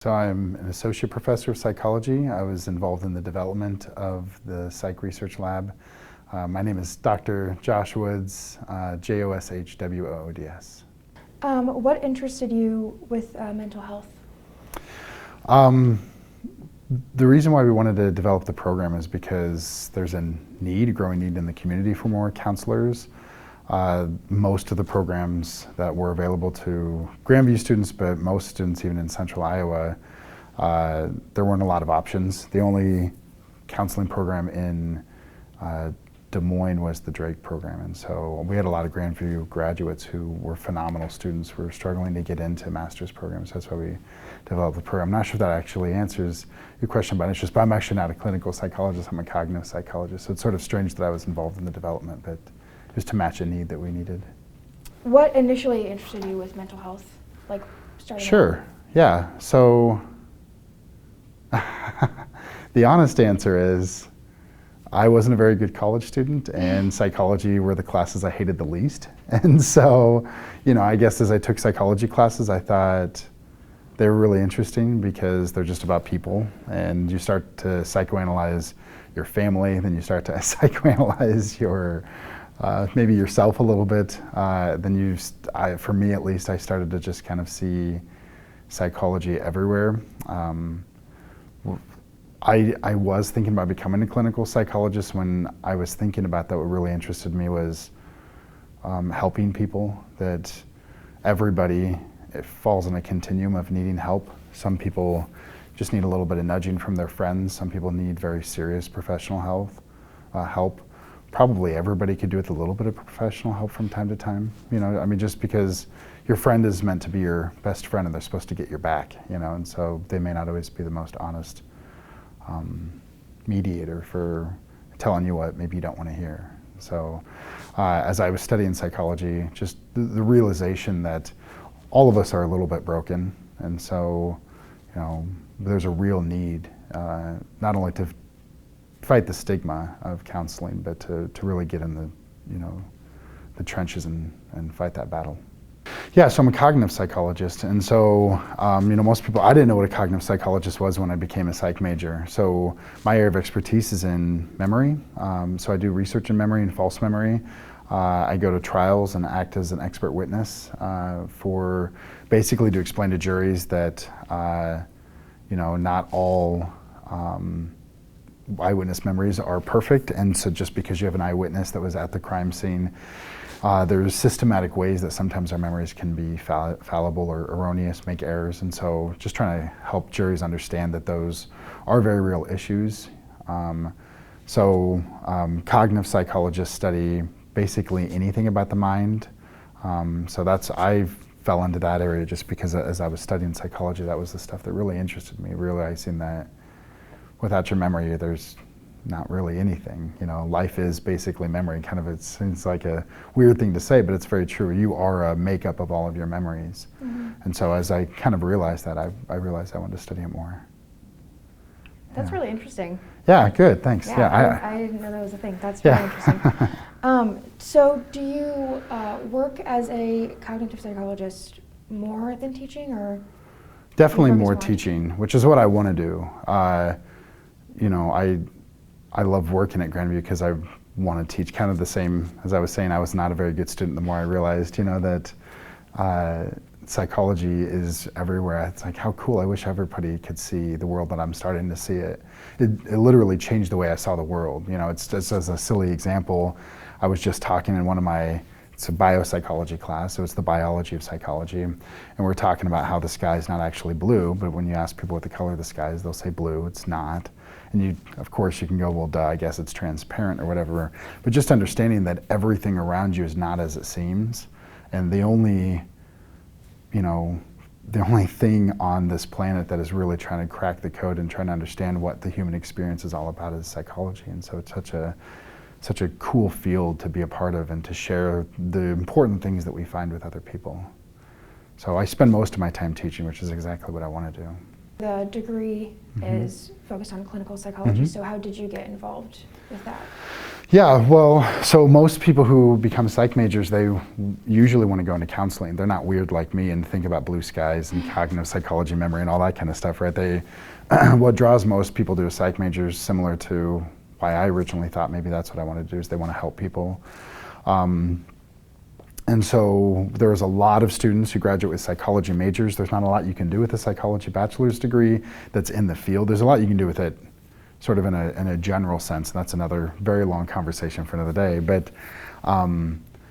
So I'm an associate professor of psychology. I was involved in the development of the psych research lab. My name is Dr. Josh Woods, Joshwoods. What interested you with mental health? The reason why we wanted to develop the program is because there's a growing need in the community for more counselors. Most of the programs that were available to Grandview students, but most students even in central Iowa, there weren't a lot of options. The only counseling program in Des Moines was the Drake program, and so we had a lot of Grandview graduates who were phenomenal students who were struggling to get into master's programs. That's why we developed the program. I'm not sure if that actually answers your question about interest, but I'm actually not a clinical psychologist, I'm a cognitive psychologist, so it's sort of strange that I was involved in the development, but just to match a need that we needed. What initially interested you with mental health? Like starting Sure, yeah. So the honest answer is I wasn't a very good college student, and psychology were the classes I hated the least. And so, I guess as I took psychology classes, I thought they were really interesting because they're just about people, and you start to psychoanalyze your family, then you start to psychoanalyze your maybe yourself a little bit. Then for me at least, I started to just kind of see psychology everywhere. I was thinking about becoming a clinical psychologist. When I was thinking about that, what really interested me was helping people, that everybody falls in a continuum of needing help. Some people just need a little bit of nudging from their friends. Some people need very serious professional help. Probably everybody could do with a little bit of professional help from time to time. Just because your friend is meant to be your best friend and they're supposed to get your back, and so they may not always be the most honest mediator for telling you what maybe you don't want to hear. So as I was studying psychology, just the realization that all of us are a little bit broken, and so there's a real need not only to fight the stigma of counseling, but to really get in the trenches and fight that battle. Yeah, so I'm a cognitive psychologist, and so most people, I didn't know what a cognitive psychologist was when I became a psych major. So my area of expertise is in memory. So I do research in memory and false memory. I go to trials and act as an expert witness for basically to explain to juries that not all eyewitness memories are perfect, and so just because you have an eyewitness that was at the crime scene, there's systematic ways that sometimes our memories can be fallible or erroneous, make errors, and so just trying to help juries understand that those are very real issues. Cognitive psychologists study basically anything about the mind. I fell into that area just because as I was studying psychology, that was the stuff that really interested me, realizing that without your memory, there's not really anything. Life is basically memory. It seems like a weird thing to say, but it's very true. You are a makeup of all of your memories. Mm-hmm. And so as I kind of realized that, I realized I wanted to study it more. That's really interesting. Yeah, good, thanks. Yeah, I didn't know that was a thing. That's very interesting. So do you work as a cognitive psychologist more than teaching, or? Definitely more teaching, which is what I want to do. I love working at Grandview because I want to teach, kind of the same as I was saying. I was not a very good student. The more I realized, that psychology is everywhere. It's like, how cool! I wish everybody could see the world that I'm starting to see it. It literally changed the way I saw the world. It's just as a silly example. I was just talking in it's a biopsychology class, so it's the biology of psychology, and we're talking about how the sky is not actually blue, but when you ask people what the color of the sky is, they'll say blue. It's not. And of course you can go, well, duh, I guess it's transparent or whatever. But just understanding that everything around you is not as it seems, and the only thing on this planet that is really trying to crack the code and trying to understand what the human experience is all about is psychology. And so it's such a cool field to be a part of and to share the important things that we find with other people. So I spend most of my time teaching, which is exactly what I want to do. The degree is focused on clinical psychology, so how did you get involved with that? Yeah, well, so most people who become psych majors, they usually want to go into counseling. They're not weird like me and think about blue skies and cognitive psychology, memory, and all that kind of stuff, right? What draws most people to a psych major is similar to why I originally thought maybe that's what I wanted to do, is they want to help people. And so there's a lot of students who graduate with psychology majors. There's not a lot you can do with a psychology bachelor's degree that's in the field. There's a lot you can do with it sort of in a general sense, and that's another very long conversation for another day. But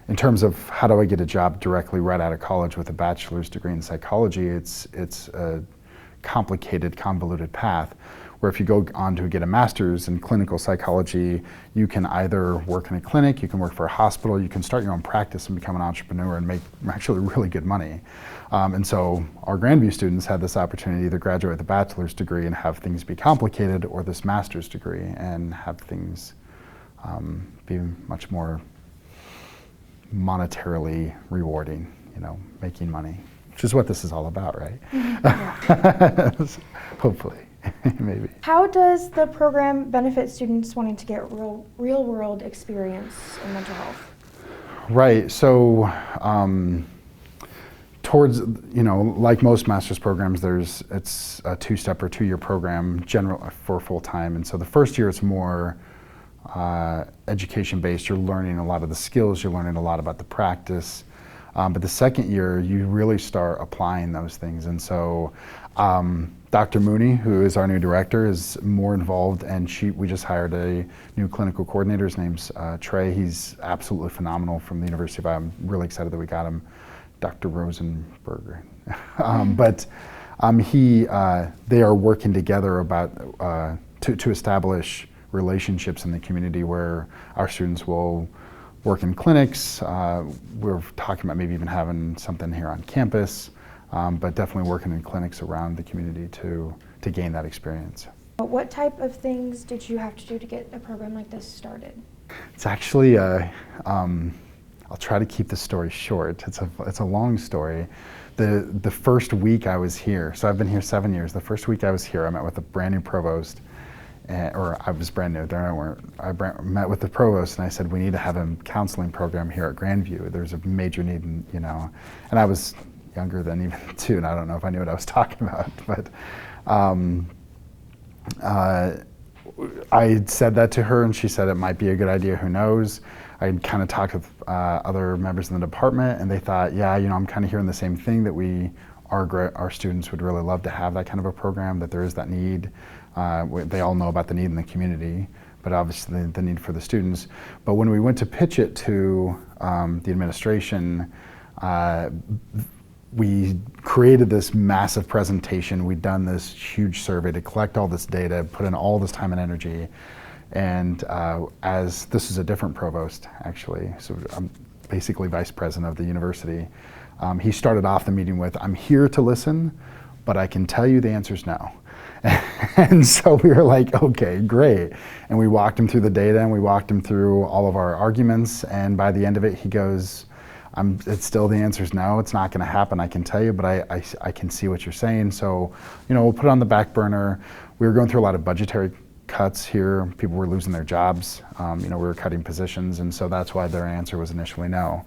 in terms of how do I get a job directly right out of college with a bachelor's degree in psychology, it's a complicated, convoluted path, where if you go on to get a master's in clinical psychology, you can either work in a clinic, you can work for a hospital, you can start your own practice and become an entrepreneur and make actually really good money. And so our Grandview students had this opportunity to either graduate with a bachelor's degree and have things be complicated, or this master's degree and have things be much more monetarily rewarding, making money, which is what this is all about, right? Mm-hmm. Hopefully. Maybe. How does the program benefit students wanting to get real world experience in mental health? Right. So towards, like most master's programs, it's a 2-step or 2-year program general for full time. And so the first year it's more education based. You're learning a lot of the skills, you're learning a lot about the practice. But the second year, you really start applying those things. And so Dr. Mooney, who is our new director, is more involved, and we just hired a new clinical coordinator. His name's Trey. He's absolutely phenomenal from the University of Iowa. I'm really excited that we got him, Dr. Rosenberger. They are working together about to establish relationships in the community where our students will work in clinics. We're talking about maybe even having something here on campus, but definitely working in clinics around the community to gain that experience. What type of things did you have to do to get a program like this started? It's actually, I'll try to keep the story short. It's a long story. The first week I was here, so I've been here 7 years. The first week I was here, I met with a brand new provost. Or I was brand new, I met with the provost and I said, we need to have a counseling program here at Grandview. There's a major need, and I was younger than even 2, and I don't know if I knew what I was talking about, but I said that to her and she said it might be a good idea, who knows. I kind of talked with other members in the department and they thought, yeah, I'm kind of hearing the same thing, that our students would really love to have that kind of a program, that there is that need. They all know about the need in the community, but obviously the need for the students. But when we went to pitch it to the administration, we created this massive presentation. We'd done this huge survey to collect all this data, put in all this time and energy. And as this is a different provost, actually, so I'm basically vice president of the university, he started off the meeting with, I'm here to listen, but I can tell you the answer's no. And so we were like, okay, great. And we walked him through the data and we walked him through all of our arguments. And by the end of it, he goes, it's still the answer's no, it's not going to happen, I can tell you, but I can see what you're saying. So, we'll put it on the back burner. We were going through a lot of budgetary cuts here. People were losing their jobs. We were cutting positions. And so that's why their answer was initially no.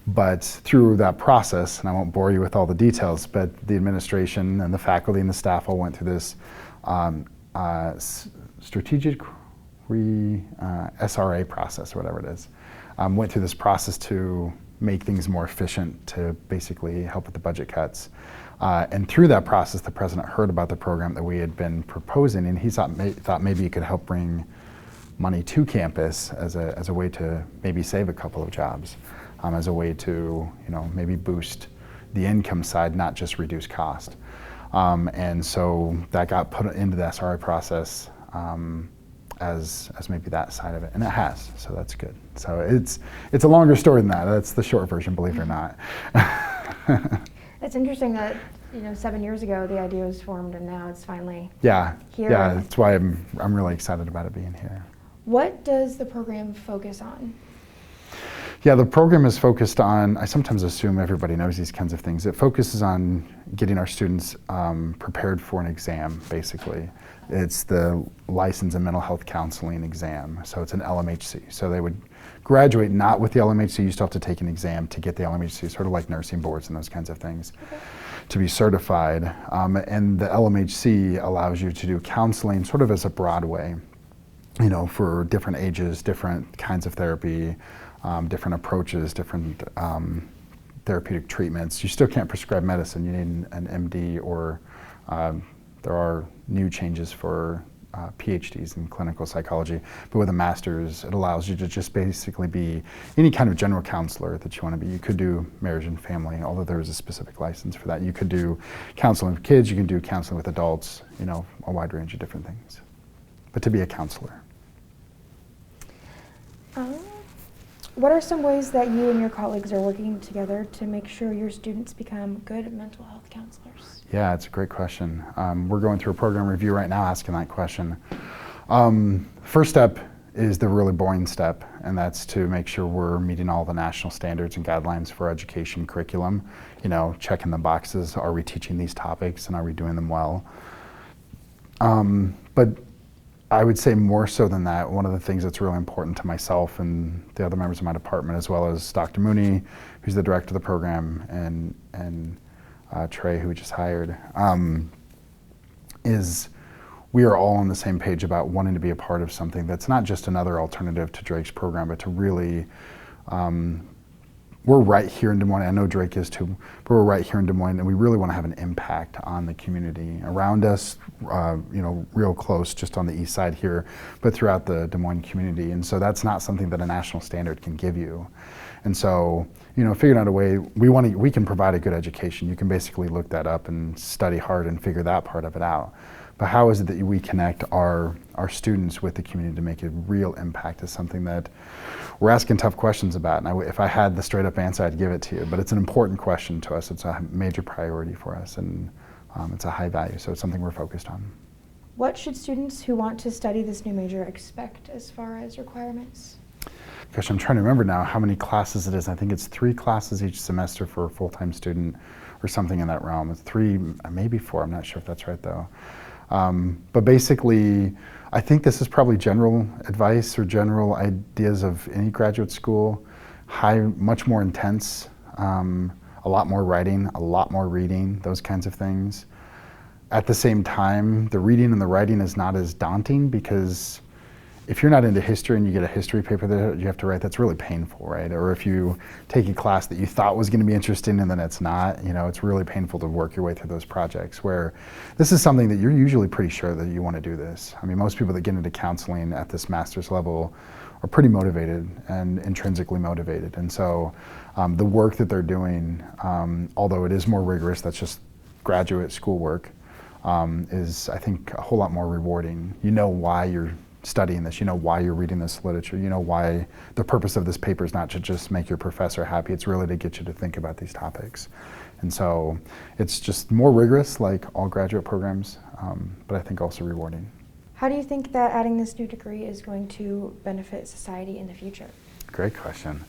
But through that process, and I won't bore you with all the details, but the administration and the faculty and the staff all went through this strategic SRA process, or whatever it is. Went through this process to make things more efficient, to basically help with the budget cuts. And through that process, the president heard about the program that we had been proposing, and he thought maybe it could help bring money to campus as a way to maybe save a couple of jobs. As a way to, maybe boost the income side, not just reduce cost. And so that got put into the SRI process as maybe that side of it, and it has, so that's good. So it's a longer story than that. That's the short version, believe it or not. It's interesting that 7 years ago the idea was formed, and now it's finally here. Yeah, that's why I'm really excited about it being here. What does the program focus on? Yeah, the program is focused on, I sometimes assume everybody knows these kinds of things. It focuses on getting our students prepared for an exam, basically. It's the License in Mental Health Counseling exam. So it's an LMHC. So they would graduate not with the LMHC, you still have to take an exam to get the LMHC, sort of like nursing boards and those kinds of things, to be certified. And the LMHC allows you to do counseling sort of as a broad way, you know, for different ages, different kinds of therapy, different approaches, different therapeutic treatments. You still can't prescribe medicine. You need an MD, or there are new changes for PhDs in clinical psychology. But with a master's, it allows you to just basically be any kind of general counselor that you want to be. You could do marriage and family, although there is a specific license for that. You could do counseling with kids. You can do counseling with adults. You know, a wide range of different things. But to be a counselor. What are some ways that you and your colleagues are working together to make sure your students become good mental health counselors? Yeah, it's a great question. We're going through a program review right now asking that question. First step is the really boring step, and that's to make sure we're meeting all the national standards and guidelines for education curriculum. You know, checking the boxes, are we teaching these topics and are we doing them well? But I would say more so than that, one of the things that's really important to myself and the other members of my department, as well as Dr. Mooney, who's the director of the program, and Trey, who we just hired, is we are all on the same page about wanting to be a part of something that's not just another alternative to Drake's program, but to really, we're right here in Des Moines. I know Drake is too, but we're right here in Des Moines, and we really want to have an impact on the community around us, you know, real close, just on the east side here, but throughout the Des Moines community. And so that's not something that a national standard can give you. And so, you know, figuring out a way, we can provide a good education. You can basically look that up and study hard and figure that part of it out. But how is it that we connect our students with the community to make a real impact is something that we're asking tough questions about. And if I had the straight up answer, I'd give it to you. But it's an important question to us. It's a major priority for us, and it's a high value. So it's something we're focused on. What should students who want to study this new major expect as far as requirements? Gosh, I'm trying to remember now how many classes it is. I think it's 3 classes each semester for a full-time student, or something in that realm. It's 3, maybe 4. I'm not sure if that's right though. But basically, I think this is probably general advice or general ideas of any graduate school. Much more intense, a lot more writing, a lot more reading, those kinds of things. At the same time, the reading and the writing is not as daunting, because if you're not into history and you get a history paper that you have to write, that's really painful, right? Or if you take a class that you thought was going to be interesting and then it's not, you know, it's really painful to work your way through those projects, where this is something that you're usually pretty sure that you want to do this. I mean, most people that get into counseling at this master's level are pretty motivated and intrinsically motivated. And so the work that they're doing, although it is more rigorous, that's just graduate school work, is, I think, a whole lot more rewarding. You know why you're studying this, you know why you're reading this literature, you know why the purpose of this paper is not to just make your professor happy, it's really to get you to think about these topics. And so it's just more rigorous, like all graduate programs, but I think also rewarding. How do you think that adding this new degree is going to benefit society in the future? Great question.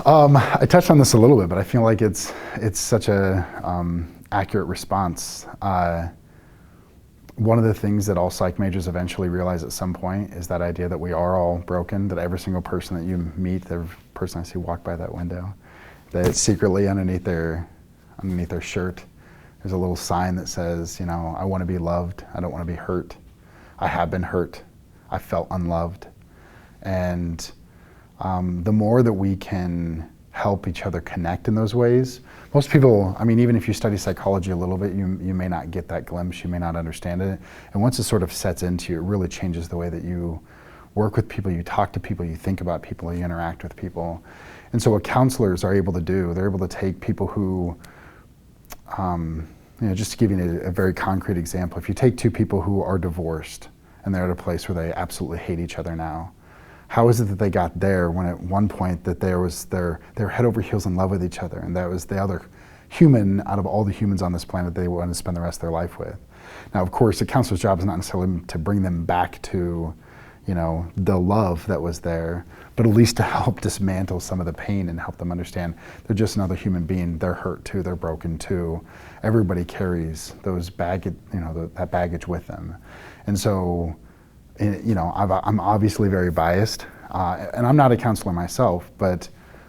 I touched on this a little bit, but I feel like it's such a accurate response. One of the things that all psych majors eventually realize at some point is that idea that we are all broken, that every single person that you meet, every person I see walk by that window, that secretly underneath their shirt, there's a little sign that says, you know, I want to be loved, I don't want to be hurt, I have been hurt, I felt unloved. And the more that we can help each other connect in those ways. Most people, I mean, even if you study psychology a little bit, you may not get that glimpse, you may not understand it. And once it sort of sets into you, it really changes the way that you work with people, you talk to people, you think about people, you interact with people. And so what counselors are able to do, they're able to take people who, you know, just to give you a very concrete example, if you take 2 people who are divorced and they're at a place where they absolutely hate each other now, how is it that they got there when at one point that they were head over heels in love with each other, and that was the other human out of all the humans on this planet they want to spend the rest of their life with? Now, of course, a counselor's job is not necessarily to bring them back to, you know, the love that was there, but at least to help dismantle some of the pain and help them understand they're just another human being. They're hurt too. They're broken too. Everybody carries those baggage, you know, that baggage with them. And so, you know, I'm obviously very biased, and I'm not a counselor myself, but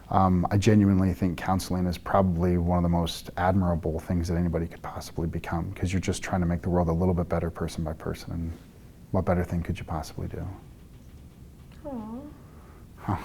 I genuinely think counseling is probably one of the most admirable things that anybody could possibly become, because you're just trying to make the world a little bit better person by person. And what better thing could you possibly do? Aww. Huh.